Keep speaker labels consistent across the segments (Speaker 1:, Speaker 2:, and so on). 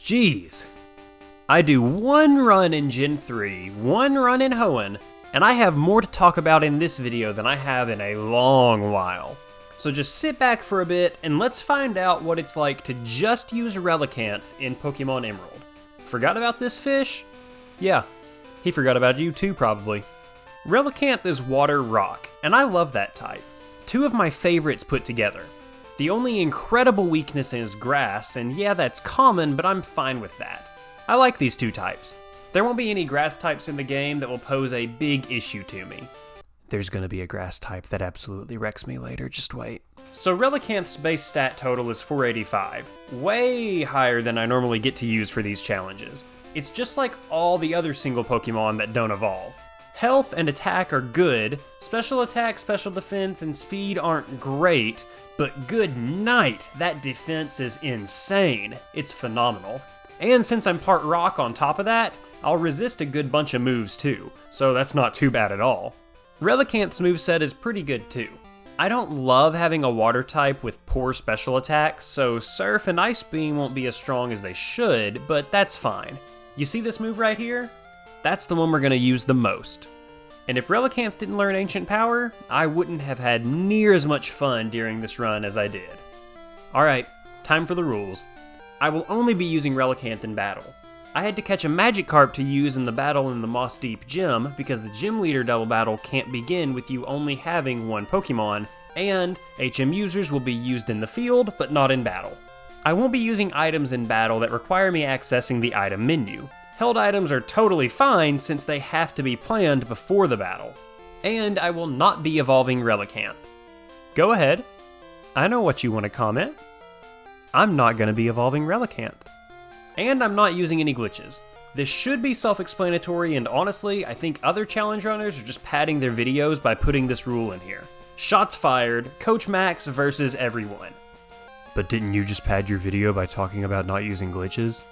Speaker 1: Jeez. I do one run in Gen 3, one run in Hoenn, and I have more to talk about in this video than I have in a long while. So just sit back for a bit and let's find out what it's like to just use Relicanth in Pokemon Emerald. Forgot about this fish? Yeah, he forgot about you too probably. Relicanth is water rock, and I love that type. Two of my favorites put together. The only incredible weakness is grass, and yeah, that's common, but I'm fine with that. I like these two types. There won't be any grass types in the game that will pose a big issue to me. There's gonna be a grass type that absolutely wrecks me later, just wait. So Relicanth's base stat total is 485, way higher than I normally get to use for these challenges. It's just like all the other single Pokemon that don't evolve. Health and attack are good, special attack, special defense, and speed aren't great, but good night, that defense is insane. It's phenomenal. And since I'm part rock on top of that, I'll resist a good bunch of moves too, so that's not too bad at all. Relicanth's moveset is pretty good too. I don't love having a water type with poor special attacks, so Surf and Ice Beam won't be as strong as they should, but that's fine. You see this move right here? That's the one we're going to use the most. And if Relicanth didn't learn Ancient Power, I wouldn't have had near as much fun during this run as I did. Alright, time for the rules. I will only be using Relicanth in battle. I had to catch a Magikarp to use in the battle in the Moss Deep Gym because the Gym Leader double battle can't begin with you only having one Pokemon, and HM users will be used in the field, but not in battle. I won't be using items in battle that require me accessing the item menu. Held items are totally fine since they have to be planned before the battle. And I will not be evolving Relicanth. Go ahead. I know what you want to comment. I'm not going to be evolving Relicanth. And I'm not using any glitches. This should be self-explanatory, and honestly, I think other challenge runners are just padding their videos by putting this rule in here. Shots fired, Coach Max versus everyone. But didn't you just pad your video by talking about not using glitches?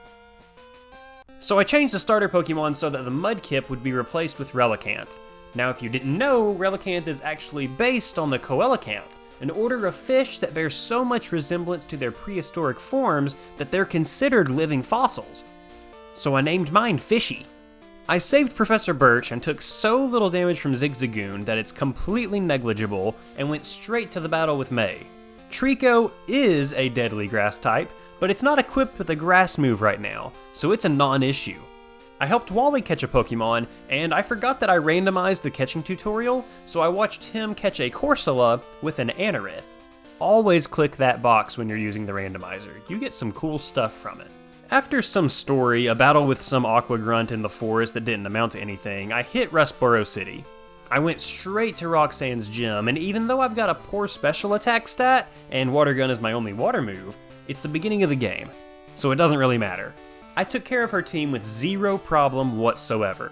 Speaker 1: So I changed the starter Pokemon so that the Mudkip would be replaced with Relicanth. Now if you didn't know, Relicanth is actually based on the Coelacanth, an order of fish that bears so much resemblance to their prehistoric forms that they're considered living fossils. So I named mine Fishy. I saved Professor Birch and took so little damage from Zigzagoon that it's completely negligible and went straight to the battle with May. Trico is a deadly grass type, but it's not equipped with a grass move right now, so it's a non-issue. I helped Wally catch a Pokemon, and I forgot that I randomized the catching tutorial, so I watched him catch a Corsola with an Anorith. Always click that box when you're using the randomizer, you get some cool stuff from it. After some story, a battle with some Aqua Grunt in the forest that didn't amount to anything, I hit Rustboro City. I went straight to Roxanne's gym, and even though I've got a poor special attack stat, and Water Gun is my only water move, it's the beginning of the game, so it doesn't really matter. I took care of her team with zero problem whatsoever.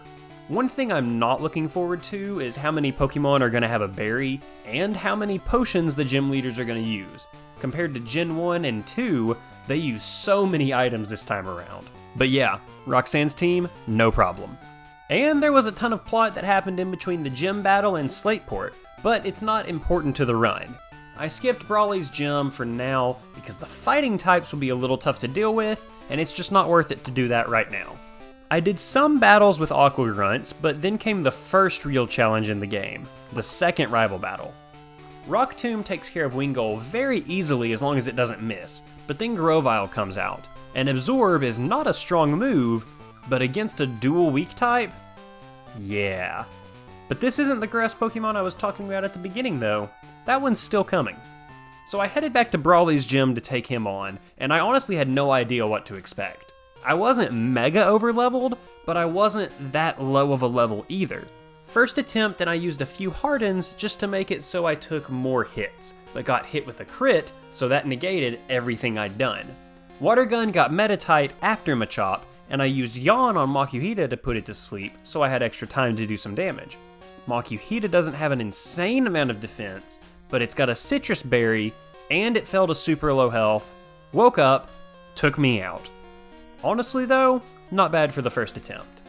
Speaker 1: One thing I'm not looking forward to is how many Pokemon are going to have a berry, and how many potions the gym leaders are going to use. Compared to Gen 1 and 2, they use so many items this time around. But yeah, Roxanne's team, no problem. And there was a ton of plot that happened in between the gym battle and Slateport, but it's not important to the run. I skipped Brawly's gym for now because the fighting types will be a little tough to deal with, and it's just not worth it to do that right now. I did some battles with Aqua Grunts, but then came the first real challenge in the game, the second rival battle. Rock Tomb takes care of Wingull very easily as long as it doesn't miss, but then Grovyle comes out, and Absorb is not a strong move, but against a dual weak type? Yeah. But this isn't the grass Pokemon I was talking about at the beginning though. That one's still coming. So I headed back to Brawly's gym to take him on, and I honestly had no idea what to expect. I wasn't mega overleveled, but I wasn't that low of a level either. First attempt and I used a few Hardens just to make it so I took more hits, but got hit with a crit, so that negated everything I'd done. Water Gun got Meditite after Machop, and I used Yawn on Makuhita to put it to sleep, so I had extra time to do some damage. Makuhita doesn't have an insane amount of defense, but it's got a citrus berry, and it fell to super low health, woke up, took me out. Honestly though, not bad for the first attempt.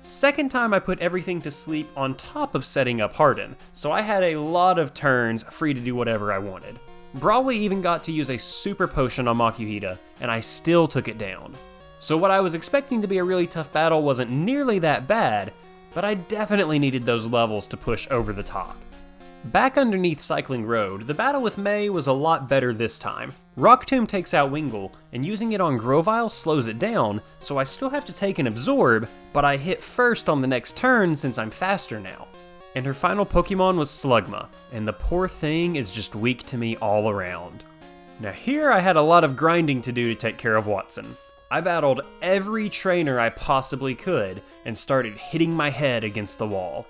Speaker 1: Second time I put everything to sleep on top of setting up Harden, so I had a lot of turns free to do whatever I wanted. Brawly even got to use a super potion on Makuhita, and I still took it down. So what I was expecting to be a really tough battle wasn't nearly that bad, but I definitely needed those levels to push over the top. Back underneath Cycling Road, the battle with May was a lot better this time. Rock Tomb takes out Wingull, and using it on Grovyle slows it down, so I still have to take an Absorb, but I hit first on the next turn since I'm faster now. And her final Pokemon was Slugma, and the poor thing is just weak to me all around. Now here I had a lot of grinding to do to take care of Watson. I battled every trainer I possibly could, and started hitting my head against the wall.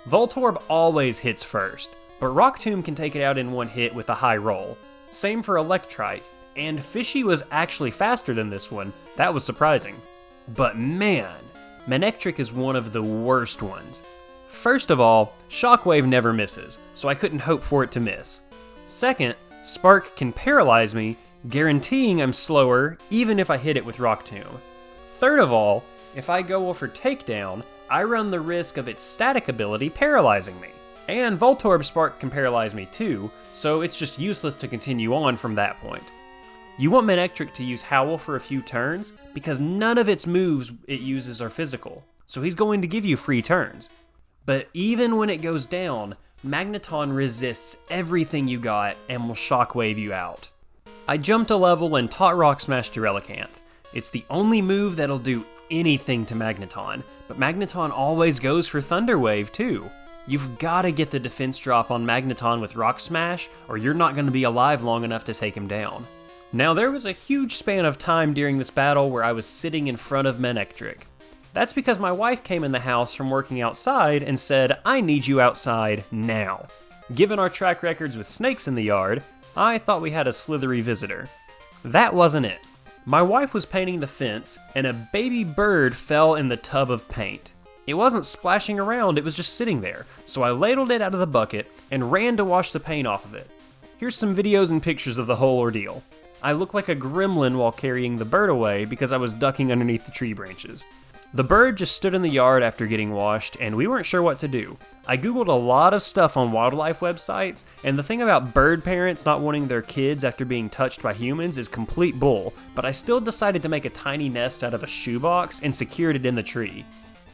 Speaker 1: Voltorb always hits first, but Rock Tomb can take it out in one hit with a high roll. Same for Electrike, and Fishy was actually faster than this one. That was surprising. But man, Manectric is one of the worst ones. First of all, Shockwave never misses, so I couldn't hope for it to miss. Second, Spark can paralyze me, guaranteeing I'm slower even if I hit it with Rock Tomb. Third of all, if I go for Takedown, I run the risk of its static ability paralyzing me. And Voltorb Spark can paralyze me too, so it's just useless to continue on from that point. You want Manectric to use Howl for a few turns, because none of its moves it uses are physical, so he's going to give you free turns. But even when it goes down, Magneton resists everything you got and will Shockwave you out. I jumped a level and taught Rock Smash to Relicanth. It's the only move that'll do anything to Magneton, but Magneton always goes for Thunder Wave too. You've gotta get the defense drop on Magneton with Rock Smash, or you're not gonna be alive long enough to take him down. Now there was a huge span of time during this battle where I was sitting in front of Manectric. That's because my wife came in the house from working outside and said, "I need you outside now." Given our track records with snakes in the yard, I thought we had a slithery visitor. That wasn't it. My wife was painting the fence, and a baby bird fell in the tub of paint. It wasn't splashing around, it was just sitting there, so I ladled it out of the bucket and ran to wash the paint off of it. Here's some videos and pictures of the whole ordeal. I looked like a gremlin while carrying the bird away because I was ducking underneath the tree branches. The bird just stood in the yard after getting washed, and we weren't sure what to do. I googled a lot of stuff on wildlife websites, and the thing about bird parents not wanting their kids after being touched by humans is complete bull, but I still decided to make a tiny nest out of a shoebox and secured it in the tree.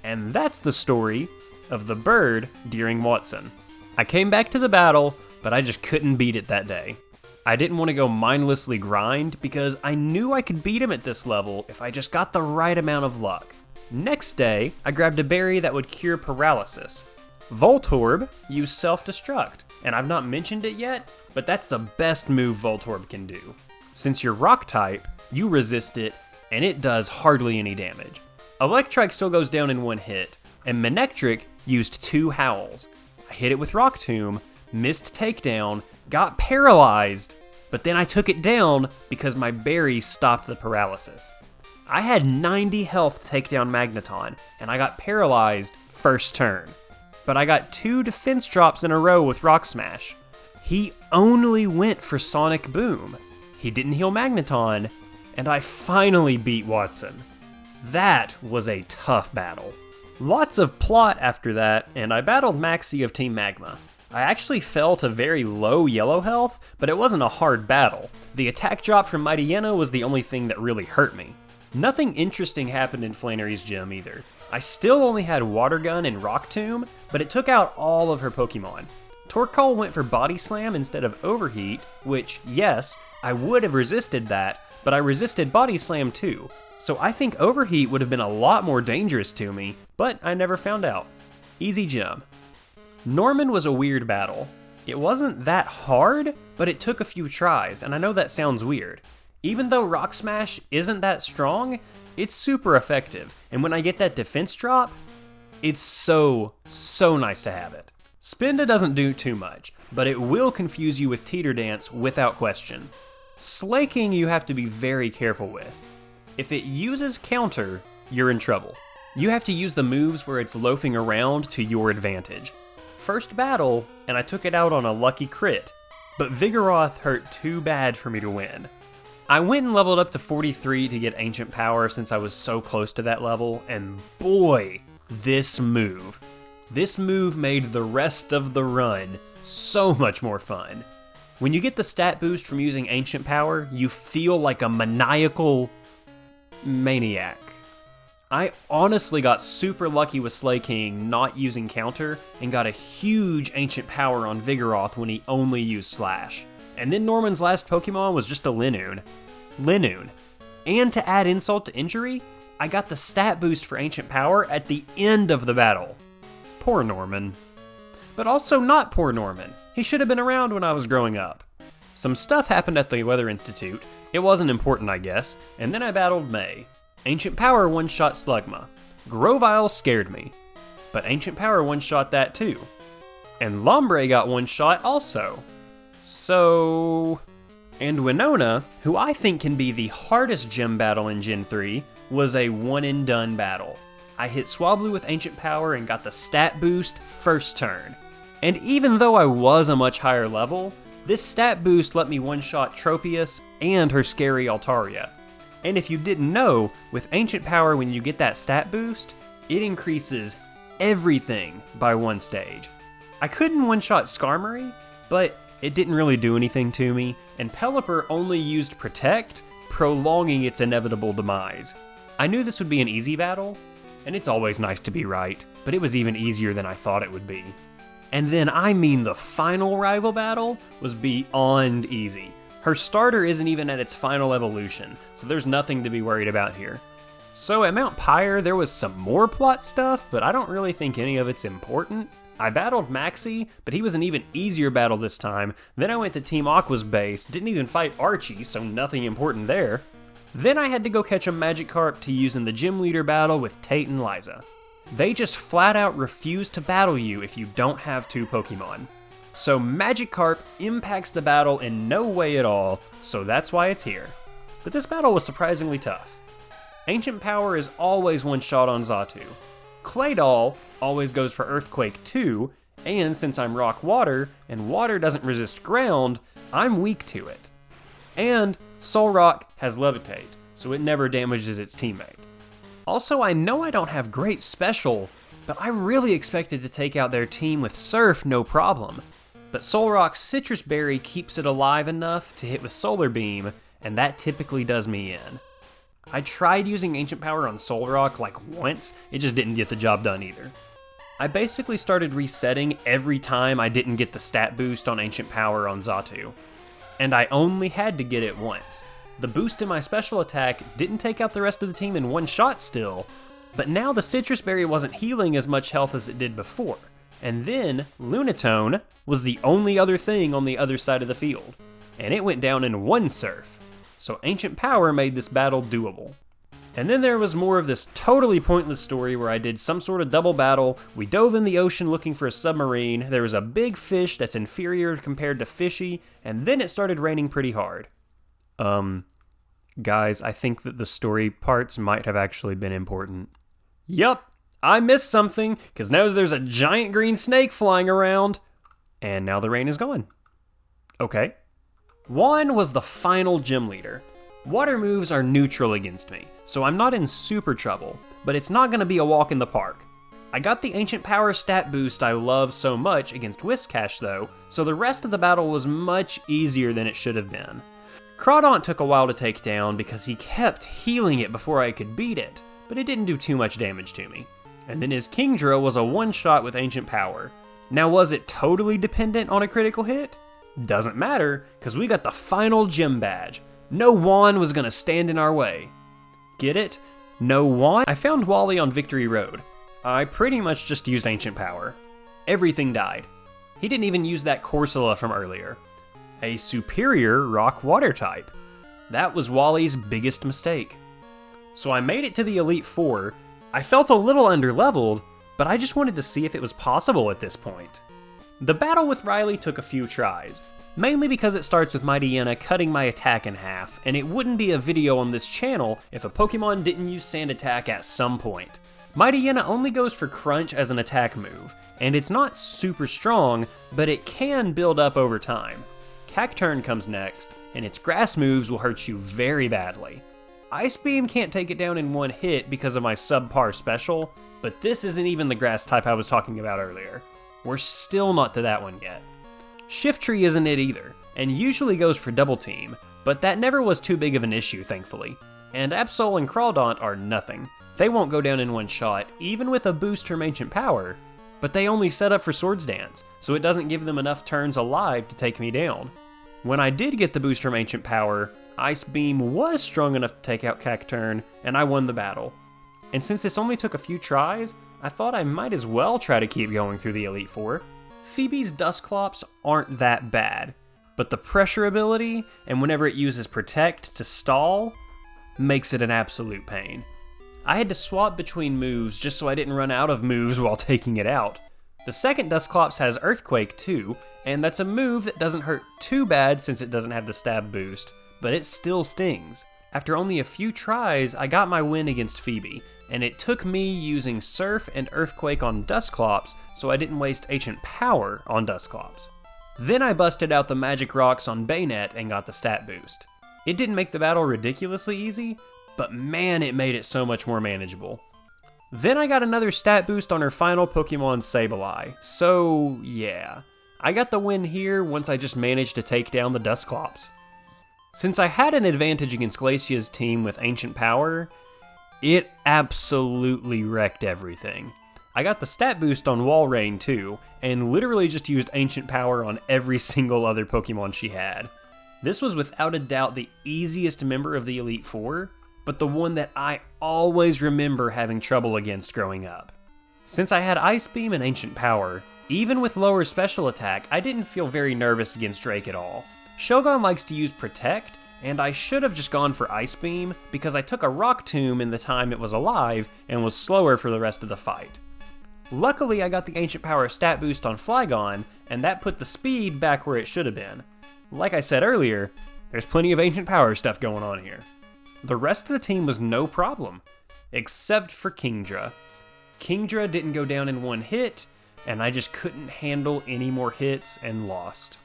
Speaker 1: And that's the story of the bird during Watson. I came back to the battle, but I just couldn't beat it that day. I didn't want to go mindlessly grind because I knew I could beat him at this level if I just got the right amount of luck. Next day, I grabbed a berry that would cure paralysis. Voltorb used self-destruct, and I've not mentioned it yet, but that's the best move Voltorb can do. Since you're rock type, you resist it, and it does hardly any damage. Electrike still goes down in one hit, and Manectric used 2 howls. I hit it with Rock Tomb, missed takedown, got paralyzed, but then I took it down because my berry stopped the paralysis. I had 90 health to take down Magneton, and I got paralyzed first turn. But I got 2 defense drops in a row with Rock Smash. He only went for Sonic Boom. He didn't heal Magneton, and I finally beat Watson. That was a tough battle. Lots of plot after that, and I battled Maxie of Team Magma. I actually fell to very low yellow health, but it wasn't a hard battle. The attack drop from Mighty Yenna was the only thing that really hurt me. Nothing interesting happened in Flannery's gym either. I still only had Water Gun and Rock Tomb, but it took out all of her Pokemon. Torkoal went for Body Slam instead of Overheat, which, yes, I would have resisted that, but I resisted Body Slam too. So I think Overheat would have been a lot more dangerous to me, but I never found out. Easy gym. Norman was a weird battle. It wasn't that hard, but it took a few tries, and I know that sounds weird. Even though Rock Smash isn't that strong, it's super effective, and when I get that defense drop, it's so nice to have it. Spinda doesn't do too much, but it will confuse you with Teeter Dance without question. Slaking you have to be very careful with. If it uses counter, you're in trouble. You have to use the moves where it's loafing around to your advantage. First battle, and I took it out on a lucky crit, but Vigoroth hurt too bad for me to win. I went and leveled up to 43 to get Ancient Power since I was so close to that level, and boy, this move made the rest of the run so much more fun. When you get the stat boost from using Ancient Power, you feel like a maniacal Maniac. I honestly got super lucky with Slaking not using counter and got a huge ancient power on Vigoroth when he only used Slash. And then Norman's last Pokemon was just a Linoone. And to add insult to injury, I got the stat boost for ancient power at the end of the battle. Poor Norman. But also not poor Norman. He should have been around when I was growing up. Some stuff happened at the Weather Institute. It wasn't important, I guess, and then I battled May. Ancient Power one-shot Slugma. Grovyle scared me, but Ancient Power one-shot that too. And Lombre got one-shot also. So... And Winona, who I think can be the hardest gym battle in Gen 3, was a one-and-done battle. I hit Swablu with Ancient Power and got the stat boost first turn. And even though I was a much higher level, this stat boost let me one-shot Tropius and her scary Altaria. And if you didn't know, with Ancient Power when you get that stat boost, it increases everything by one stage. I couldn't one-shot Skarmory, but it didn't really do anything to me, and Pelipper only used Protect, prolonging its inevitable demise. I knew this would be an easy battle, and it's always nice to be right, but it was even easier than I thought it would be. And then I mean the final rival battle was beyond easy. Her starter isn't even at its final evolution, so there's nothing to be worried about here. So at Mount Pyre, there was some more plot stuff, but I don't really think any of it's important. I battled Maxie, but he was an even easier battle this time. Then I went to Team Aqua's base, didn't even fight Archie, so nothing important there. Then I had to go catch a Magikarp to use in the gym leader battle with Tate and Liza. They just flat out refuse to battle you if you don't have 2 Pokemon. So Magikarp impacts the battle in no way at all, so that's why it's here. But this battle was surprisingly tough. Ancient Power is always one-shot on Xatu. Claydol always goes for Earthquake too, and since I'm Rock-Water, and water doesn't resist ground, I'm weak to it. And Solrock has Levitate, so it never damages its teammate. Also, I know I don't have great special, but I really expected to take out their team with Surf no problem. But Solrock's Citrus Berry keeps it alive enough to hit with Solar Beam, and that typically does me in. I tried using Ancient Power on Solrock like once, it just didn't get the job done either. I basically started resetting every time I didn't get the stat boost on Ancient Power on Xatu. And I only had to get it once. The boost in my special attack didn't take out the rest of the team in one shot still, but now the Citrus Berry wasn't healing as much health as it did before. And then, Lunatone was the only other thing on the other side of the field, and it went down in one Surf, so Ancient Power made this battle doable. And then there was more of this totally pointless story where I did some sort of double battle, we dove in the ocean looking for a submarine, there was a big fish that's inferior compared to Fishy, and then it started raining pretty hard. Guys, I think that the story parts might have actually been important. Yup! I missed something, because now there's a giant green snake flying around, and now the rain is gone. Okay. Juan was the final gym leader. Water moves are neutral against me, so I'm not in super trouble, but it's not going to be a walk in the park. I got the Ancient Power stat boost I love so much against Whiscash though, so the rest of the battle was much easier than it should have been. Crawdaunt took a while to take down because he kept healing it before I could beat it, but it didn't do too much damage to me. And then his Kingdra was a one-shot with Ancient Power. Now was it totally dependent on a critical hit? Doesn't matter, because we got the final gym badge. No Juan was going to stand in our way. Get it? No Juan? I found Wally on Victory Road. I pretty much just used Ancient Power. Everything died. He didn't even use that Corsola from earlier. A superior Rock-Water type. That was Wally's biggest mistake. So I made it to the Elite Four. I felt a little underleveled, but I just wanted to see if it was possible at this point. The battle with Riley took a few tries, mainly because it starts with Mightyena cutting my attack in half, and it wouldn't be a video on this channel if a Pokemon didn't use Sand Attack at some point. Mightyena only goes for Crunch as an attack move, and it's not super strong, but it can build up over time. Cacturn comes next, and its grass moves will hurt you very badly. Ice Beam can't take it down in one hit because of my subpar special, but this isn't even the grass type I was talking about earlier. We're still not to that one yet. Shiftry isn't it either, and usually goes for Double Team, but that never was too big of an issue, thankfully. and Absol and Crawdaunt are nothing. They won't go down in one shot, even with a boost from Ancient Power, but they only set up for Swords Dance, so it doesn't give them enough turns alive to take me down. When I did get the boost from Ancient Power, Ice Beam was strong enough to take out Cacturn, and I won the battle. And since this only took a few tries, I thought I might as well try to keep going through the Elite Four. Phoebe's Dusclops aren't that bad, but the Pressure ability, and whenever it uses Protect to stall, makes it an absolute pain. I had to swap between moves just so I didn't run out of moves while taking it out. The second Dusclops has Earthquake too, and that's a move that doesn't hurt too bad since it doesn't have the stab boost, but it still stings. After only a few tries, I got my win against Phoebe, and it took me using Surf and Earthquake on Dusclops so I didn't waste Ancient Power on Dusclops. Then I busted out the Magic Rocks on Baynet and got the stat boost. It didn't make the battle ridiculously easy, but man, it made it so much more manageable. Then I got another stat boost on her final Pokemon, Sableye, so yeah. I got the win here once I just managed to take down the Dusclops. Since I had an advantage against Glacia's team with Ancient Power, it absolutely wrecked everything. I got the stat boost on Walrein too, and literally just used Ancient Power on every single other Pokemon she had. This was without a doubt the easiest member of the Elite Four, but the one that I always remember having trouble against growing up. Since I had Ice Beam and Ancient Power, even with lower special attack, I didn't feel very nervous against Drake at all. Shogun likes to use Protect, and I should have just gone for Ice Beam because I took a Rock Tomb in the time it was alive and was slower for the rest of the fight. Luckily, I got the Ancient Power stat boost on Flygon, and that put the speed back where it should have been. Like I said earlier, there's plenty of Ancient Power stuff going on here. The rest of the team was no problem, except for Kingdra. Kingdra didn't go down in one hit, and I just couldn't handle any more hits and lost.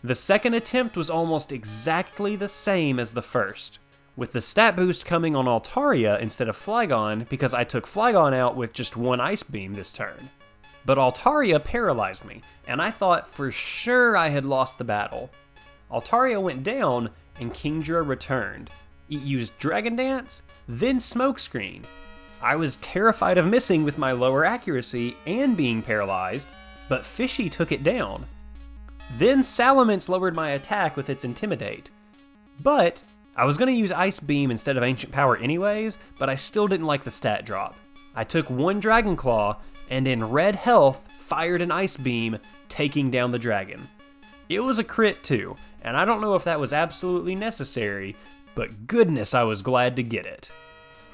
Speaker 1: The second attempt was almost exactly the same as the first, with the stat boost coming on Altaria instead of Flygon because I took Flygon out with just one Ice Beam this turn. But Altaria paralyzed me, and I thought for sure I had lost the battle. Altaria went down, and Kingdra returned. It used Dragon Dance, then Smokescreen. I was terrified of missing with my lower accuracy and being paralyzed, but Fishy took it down. Then Salamence lowered my attack with its Intimidate. But I was going to use Ice Beam instead of Ancient Power anyways, but I still didn't like the stat drop. I took one Dragon Claw, and in red health, fired an Ice Beam, taking down the dragon. It was a crit too, and I don't know if that was absolutely necessary, but goodness I was glad to get it.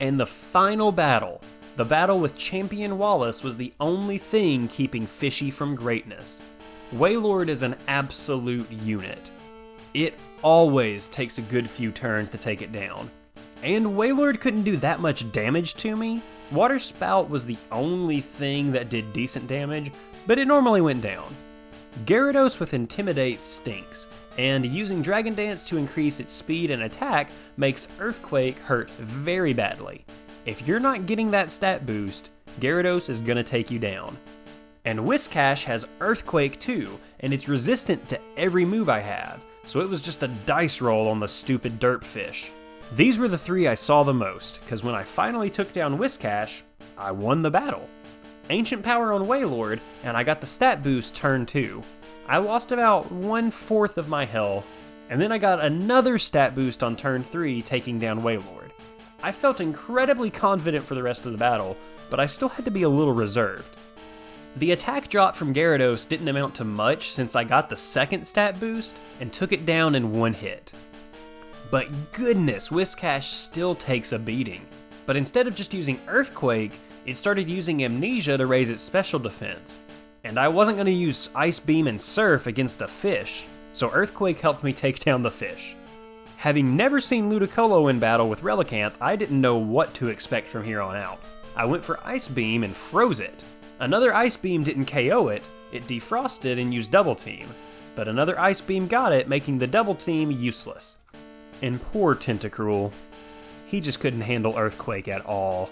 Speaker 1: And the final battle, the battle with Champion Wallace, was the only thing keeping Fishy from greatness. Wailord is an absolute unit. It always takes a good few turns to take it down. And Wailord couldn't do that much damage to me. Water Spout was the only thing that did decent damage, but it normally went down. Gyarados with Intimidate stinks, and using Dragon Dance to increase its speed and attack makes Earthquake hurt very badly. If you're not getting that stat boost, Gyarados is gonna take you down. And Whiscash has Earthquake too, and it's resistant to every move I have, so it was just a dice roll on the stupid Derpfish. These were the three I saw the most, because when I finally took down Whiscash, I won the battle. Ancient Power on Wailord, and I got the stat boost turn 2. I lost about 1/4 of my health, and then I got another stat boost on turn 3 taking down Wailord. I felt incredibly confident for the rest of the battle, but I still had to be a little reserved. The attack drop from Gyarados didn't amount to much since I got the second stat boost and took it down in one hit. But goodness, Whiscash still takes a beating. But instead of just using Earthquake, it started using Amnesia to raise its special defense. And I wasn't going to use Ice Beam and Surf against the fish, so Earthquake helped me take down the fish. Having never seen Ludicolo in battle with Relicanth, I didn't know what to expect from here on out. I went for Ice Beam and froze it. Another Ice Beam didn't KO it, it defrosted and used Double Team. But another Ice Beam got it, making the Double Team useless. And poor Tentacruel. He just couldn't handle Earthquake at all.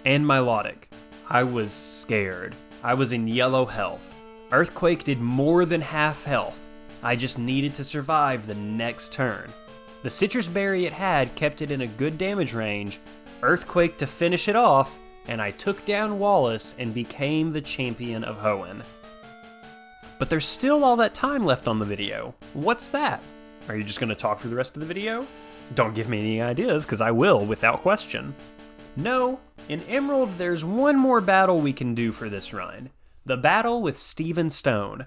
Speaker 1: And Milotic. I was scared. I was in yellow health. Earthquake did more than half health. I just needed to survive the next turn. The Citrus Berry it had kept it in a good damage range, Earthquake to finish it off, and I took down Wallace and became the champion of Hoenn. But there's still all that time left on the video. What's that? Are you just going to talk for the rest of the video? Don't give me any ideas, because I will, without question. No, in Emerald there's one more battle we can do for this run. The battle with Steven Stone.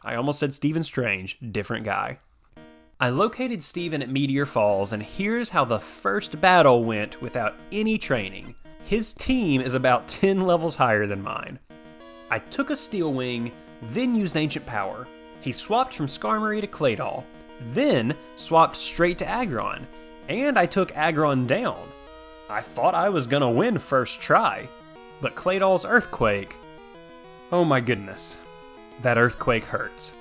Speaker 1: I almost said Stephen Strange, different guy. I located Steven at Meteor Falls, and here's how the first battle went without any training. His team is about 10 levels higher than mine. I took a Steel Wing, then used Ancient Power. He swapped from Skarmory to Claydol, then swapped straight to Aggron, and I took Aggron down. I thought I was gonna win first try, but Claydol's Earthquake... oh my goodness, that Earthquake hurts.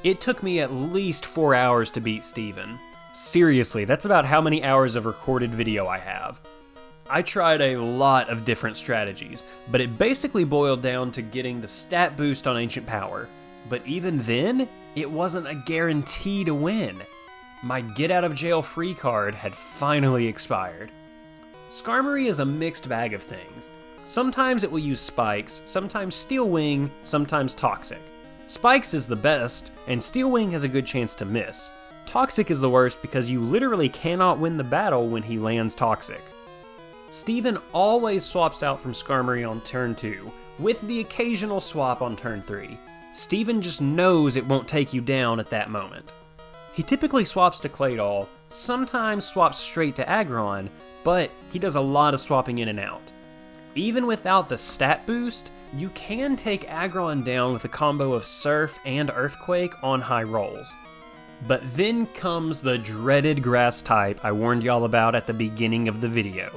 Speaker 1: It took me at least 4 hours to beat Steven. Seriously, that's about how many hours of recorded video I have. I tried a lot of different strategies, but it basically boiled down to getting the stat boost on Ancient Power. But even then, it wasn't a guarantee to win. My get out of jail free card had finally expired. Skarmory is a mixed bag of things. Sometimes it will use Spikes, sometimes Steel Wing, sometimes Toxic. Spikes is the best, and Steel Wing has a good chance to miss. Toxic is the worst because you literally cannot win the battle when he lands Toxic. Steven always swaps out from Skarmory on turn 2, with the occasional swap on turn 3. Steven just knows it won't take you down at that moment. He typically swaps to Claydol, sometimes swaps straight to Aggron, but he does a lot of swapping in and out. Even without the stat boost, you can take Aggron down with a combo of Surf and Earthquake on high rolls. But then comes the dreaded grass type I warned y'all about at the beginning of the video.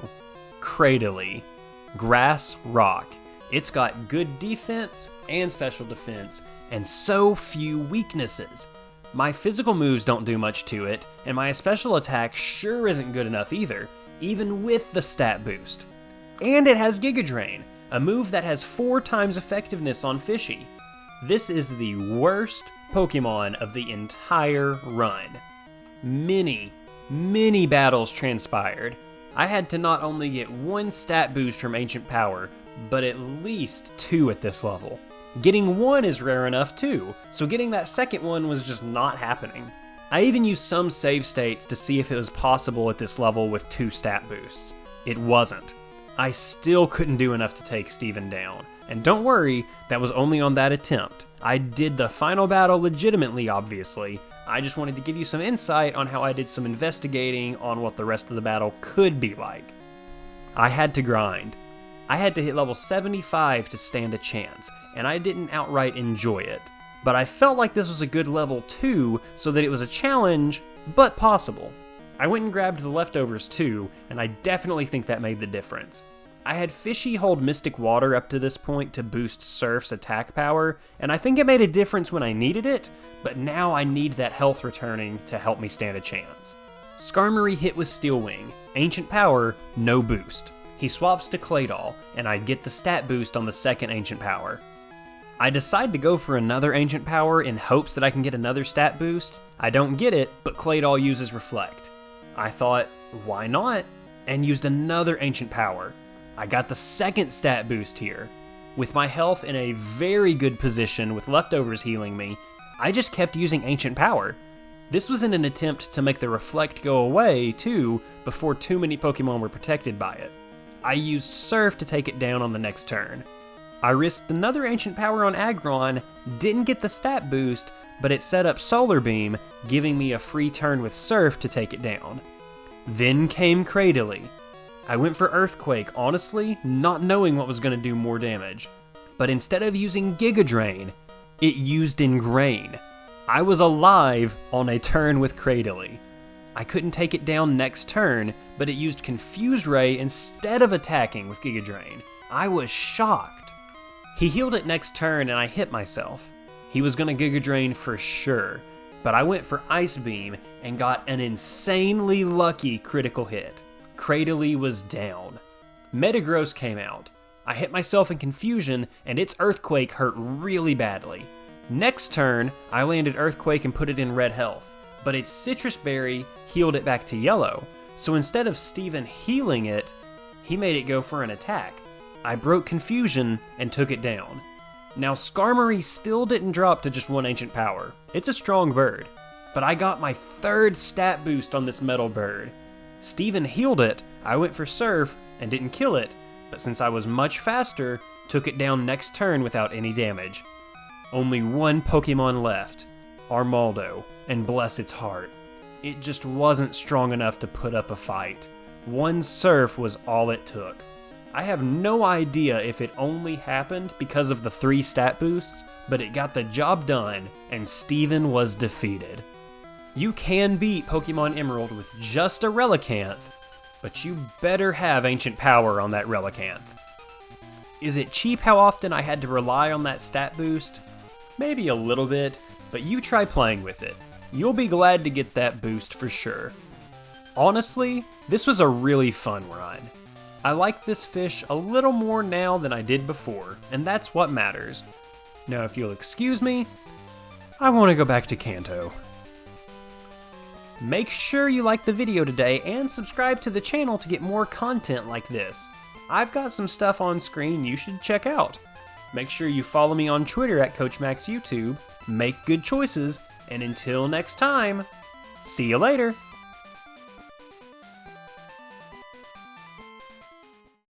Speaker 1: Cradily. Grass Rock. It's got good defense and special defense, and so few weaknesses. My physical moves don't do much to it, and my special attack sure isn't good enough either, even with the stat boost. And it has Giga Drain, a move that has 4 times effectiveness on Fishy. This is the worst Pokemon of the entire run. Many battles transpired. I had to not only get 1 stat boost from Ancient Power, but at least 2 at this level. Getting 1 is rare enough too, so getting that second one was just not happening. I even used some save states to see if it was possible at this level with 2 stat boosts. It wasn't. I still couldn't do enough to take Steven down. And don't worry, that was only on that attempt. I did the final battle legitimately, obviously. I just wanted to give you some insight on how I did some investigating on what the rest of the battle could be like. I had to grind. I had to hit level 75 to stand a chance, and I didn't outright enjoy it. But I felt like this was a good level too, so that it was a challenge, but possible. I went and grabbed the leftovers too, and I definitely think that made the difference. I had Fishy hold Mystic Water up to this point to boost Surf's attack power, and I think it made a difference when I needed it, but now I need that health returning to help me stand a chance. Skarmory hit with Steel Wing, Ancient Power, no boost. He swaps to Claydol, and I get the stat boost on the second Ancient Power. I decide to go for another Ancient Power in hopes that I can get another stat boost. I don't get it, but Claydol uses Reflect. I thought, why not? And used another Ancient Power. I got the second stat boost here. With my health in a very good position with leftovers healing me, I just kept using Ancient Power. This was in an attempt to make the Reflect go away, too, before too many Pokemon were protected by it. I used Surf to take it down on the next turn. I risked another Ancient Power on Aggron, didn't get the stat boost, but it set up Solar Beam, giving me a free turn with Surf to take it down. Then came Cradily. I went for Earthquake, honestly, not knowing what was going to do more damage. But instead of using Giga Drain, it used Ingrain. I was alive on a turn with Cradily. I couldn't take it down next turn, but it used Confuse Ray instead of attacking with Giga Drain. I was shocked. He healed it next turn and I hit myself. He was going to Giga Drain for sure, but I went for Ice Beam and got an insanely lucky critical hit. Cradily was down. Metagross came out. I hit myself in confusion and its Earthquake hurt really badly. Next turn, I landed Earthquake and put it in red health. but its citrus berry healed it back to yellow. So instead of Steven healing it, he made it go for an attack. I broke confusion and took it down. Now Skarmory still didn't drop to just 1 ancient power. It's a strong bird, but I got my 3rd stat boost on this metal bird. Steven healed it, I went for Surf and didn't kill it, but since I was much faster, took it down next turn without any damage. Only 1 Pokemon left, Armaldo, and bless its heart, it just wasn't strong enough to put up a fight. 1 Surf was all it took. I have no idea if it only happened because of the 3 stat boosts, but it got the job done, and Steven was defeated. You can beat Pokemon Emerald with just a Relicanth, but you better have ancient power on that Relicanth. Is it cheap how often I had to rely on that stat boost? Maybe a little bit, but you try playing with it. You'll be glad to get that boost for sure. Honestly, this was a really fun run. I like this fish a little more now than I did before, and that's what matters. Now if you'll excuse me, I want to go back to Kanto. Make sure you like the video today and subscribe to the channel to get more content like this. I've got some stuff on screen you should check out. Make sure you follow me on Twitter at CoachMaxYouTube, make good choices, and until next time, see you later!